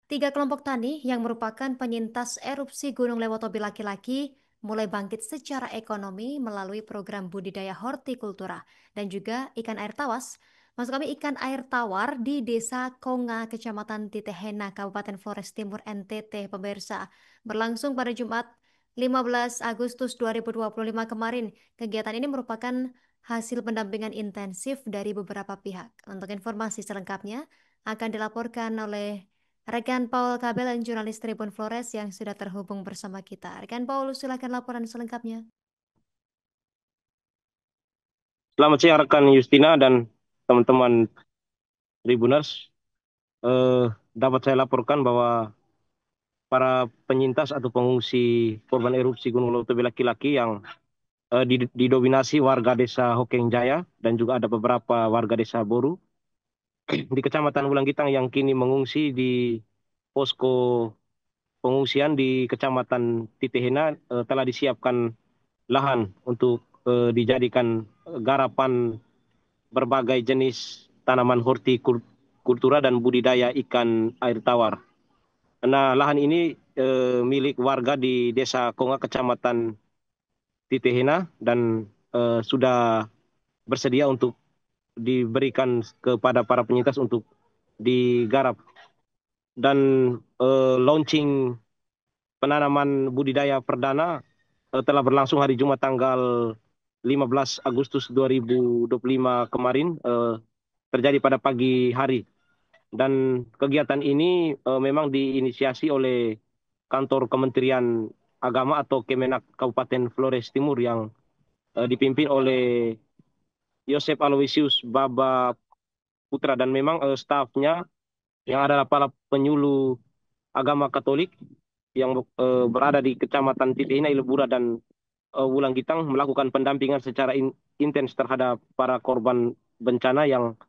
Tiga kelompok tani yang merupakan penyintas erupsi Gunung Lewotobi laki-laki mulai bangkit secara ekonomi melalui program budidaya hortikultura dan juga ikan air tawas. Maksud kami ikan air tawar di Desa Konga, Kecamatan Titehena, Kabupaten Flores Timur, NTT, pemirsa. Berlangsung pada Jumat 15 Agustus 2025 kemarin. Kegiatan ini merupakan hasil pendampingan intensif dari beberapa pihak. Untuk informasi selengkapnya akan dilaporkan oleh rekan Paul Kabel dan jurnalis Tribun Flores yang sudah terhubung bersama kita. Rekan Paul, silakan laporan selengkapnya. Selamat siang rekan Justina dan teman-teman Tribuners. Dapat saya laporkan bahwa para penyintas atau pengungsi korban erupsi Gunung Leutobi laki-laki yang didominasi warga desa Hokeng Jaya dan juga ada beberapa warga desa Boru di Kecamatan Wulanggitang yang kini mengungsi di posko pengungsian di Kecamatan Titehena telah disiapkan lahan untuk dijadikan garapan berbagai jenis tanaman hortikultura dan budidaya ikan air tawar. Nah, lahan ini milik warga di Desa Konga, Kecamatan Titehena, dan sudah bersedia untuk diberikan kepada para penyintas untuk digarap. Dan launching penanaman budidaya perdana telah berlangsung hari Jumat tanggal 15 Agustus 2025 kemarin, terjadi pada pagi hari. Dan kegiatan ini memang diinisiasi oleh kantor Kementerian Agama atau Kemenak Kabupaten Flores Timur yang dipimpin oleh Yosep Aloysius Baba Putra, dan memang stafnya yang adalah para penyuluh agama Katolik yang berada di Kecamatan Titina, Ilebura, dan Wulanggitang melakukan pendampingan secara intens terhadap para korban bencana yang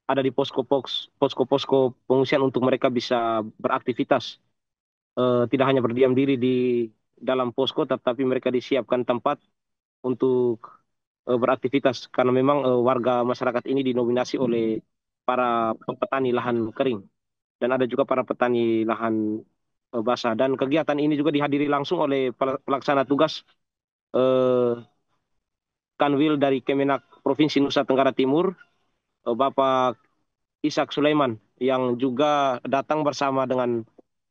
ada di posko-posko pengungsian untuk mereka bisa beraktivitas. Tidak hanya berdiam diri di dalam posko, tetapi mereka disiapkan tempat untuk beraktivitas karena memang warga masyarakat ini dinominasi oleh para petani lahan kering dan ada juga para petani lahan basah. Dan kegiatan ini juga dihadiri langsung oleh pelaksana tugas eh, Kanwil dari Kemenak Provinsi Nusa Tenggara Timur, Bapak Ishak Sulaiman, yang juga datang bersama dengan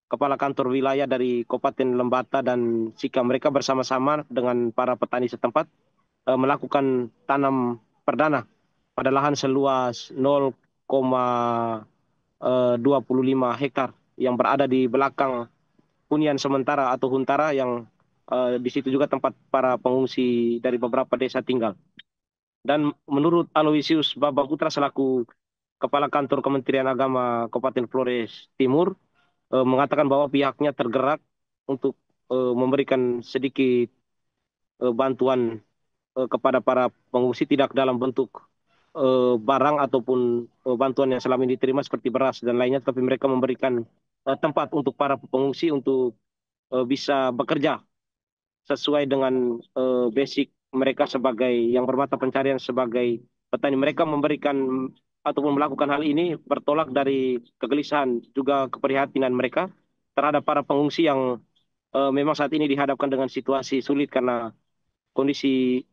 kepala kantor wilayah dari Kabupaten Lembata dan Sika. Mereka bersama-sama dengan para petani setempat melakukan tanam perdana pada lahan seluas 0,25 hektar yang berada di belakang hunian sementara atau huntara yang di situ juga tempat para pengungsi dari beberapa desa tinggal. Dan menurut Aloysius Baba Putra selaku Kepala Kantor Kementerian Agama Kabupaten Flores Timur, mengatakan bahwa pihaknya tergerak untuk memberikan sedikit bantuan kepada para pengungsi, tidak dalam bentuk barang ataupun bantuan yang selama ini diterima seperti beras dan lainnya, tapi mereka memberikan tempat untuk para pengungsi untuk bisa bekerja sesuai dengan basic mereka sebagai yang bermata pencarian sebagai petani. Mereka memberikan ataupun melakukan hal ini bertolak dari kegelisahan juga keprihatinan mereka terhadap para pengungsi yang memang saat ini dihadapkan dengan situasi sulit karena kondisi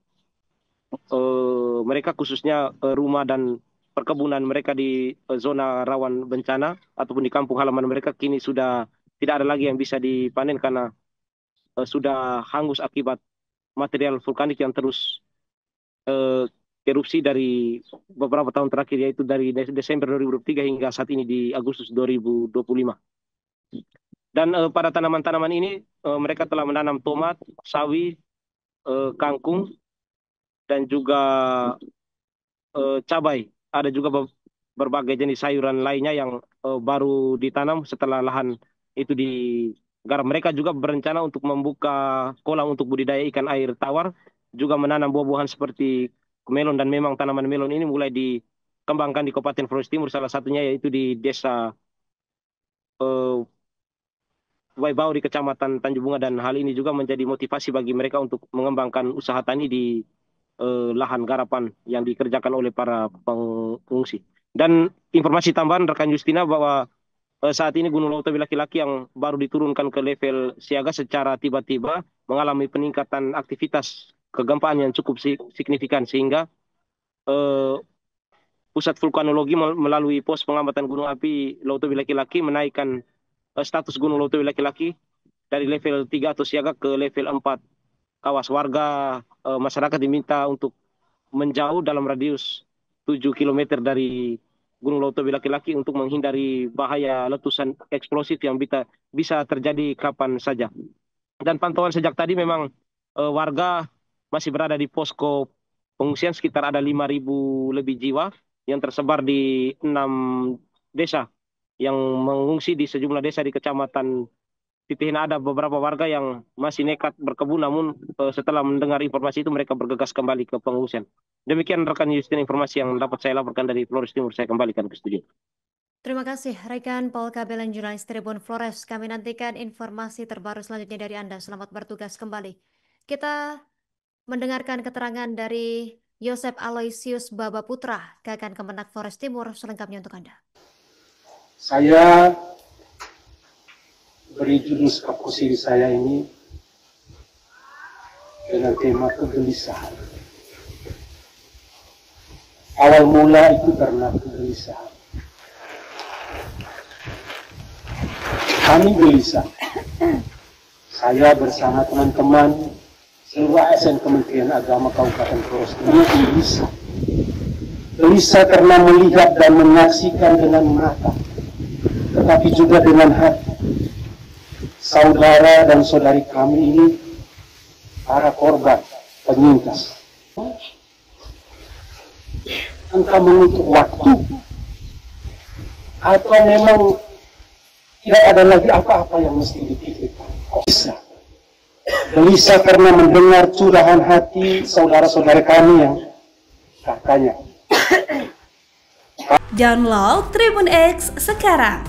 mereka khususnya rumah dan perkebunan mereka di zona rawan bencana ataupun di kampung halaman mereka kini sudah tidak ada lagi yang bisa dipanen karena sudah hangus akibat material vulkanik yang terus eh, erupsi dari beberapa tahun terakhir, yaitu dari Desember 2023 hingga saat ini di Agustus 2025. Dan pada tanaman-tanaman ini mereka telah menanam tomat, sawi, kangkung, dan juga cabai. Ada juga berbagai jenis sayuran lainnya yang baru ditanam setelah lahan itu digarap. Mereka juga berencana untuk membuka kolam untuk budidaya ikan air tawar, juga menanam buah-buahan seperti melon, dan memang tanaman melon ini mulai dikembangkan di Kabupaten Flores Timur, salah satunya yaitu di Desa eh, Waibau di Kecamatan Tanjung Bunga, dan hal ini juga menjadi motivasi bagi mereka untuk mengembangkan usaha tani di lahan garapan yang dikerjakan oleh para pengungsi. Dan informasi tambahan rekan Justina bahwa saat ini Gunung Leutowi Laki-Laki yang baru diturunkan ke level siaga secara tiba-tiba mengalami peningkatan aktivitas kegempaan yang cukup signifikan, sehingga eh, Pusat Vulkanologi melalui pos pengamatan gunung api Leutowi Laki-Laki menaikkan status Gunung Leutowi Laki-Laki dari level 3 atau siaga ke level 4. Kawas warga, masyarakat diminta untuk menjauh dalam radius 7 kilometer dari Gunung Leutowi Laki-Laki untuk menghindari bahaya letusan eksplosif yang bisa terjadi kapan saja. Dan pantauan sejak tadi memang warga masih berada di posko pengungsian, sekitar ada 5.000 lebih jiwa yang tersebar di 6 desa yang mengungsi di sejumlah desa di Kecamatan Titihina. Ada beberapa warga yang masih nekat berkebun, namun setelah mendengar informasi itu mereka bergegas kembali ke pengungsian. Demikian rekan Justin informasi yang dapat saya laporkan dari Flores Timur. Saya kembalikan ke studio. Terima kasih rekan Paul Kabelen, jurnalis Tribun Flores. Kami nantikan informasi terbaru selanjutnya dari Anda. Selamat bertugas kembali. Kita mendengarkan keterangan dari Yosep Aloysius Baba Putra, Kakan Kemenak Flores Timur, selengkapnya untuk Anda. Saya beri judul skripsi saya ini dengan tema kegelisahan. Awal mula itu karena kegelisahan. Kami gelisah. Saya bersama teman-teman seluruh ASN Kementerian Agama Kabupaten Flores Timur gelisah. Gelisah karena melihat dan menyaksikan dengan mata, tetapi juga dengan hati, saudara dan saudari kami ini, para korban penyintas. Entah menutup waktu, atau memang tidak ada lagi apa-apa yang mesti dipikirkan. Bisa. Gelisah karena mendengar curahan hati saudara-saudara kami yang katanya. Download Tribun X sekarang,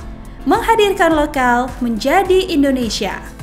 menghadirkan lokal menjadi Indonesia.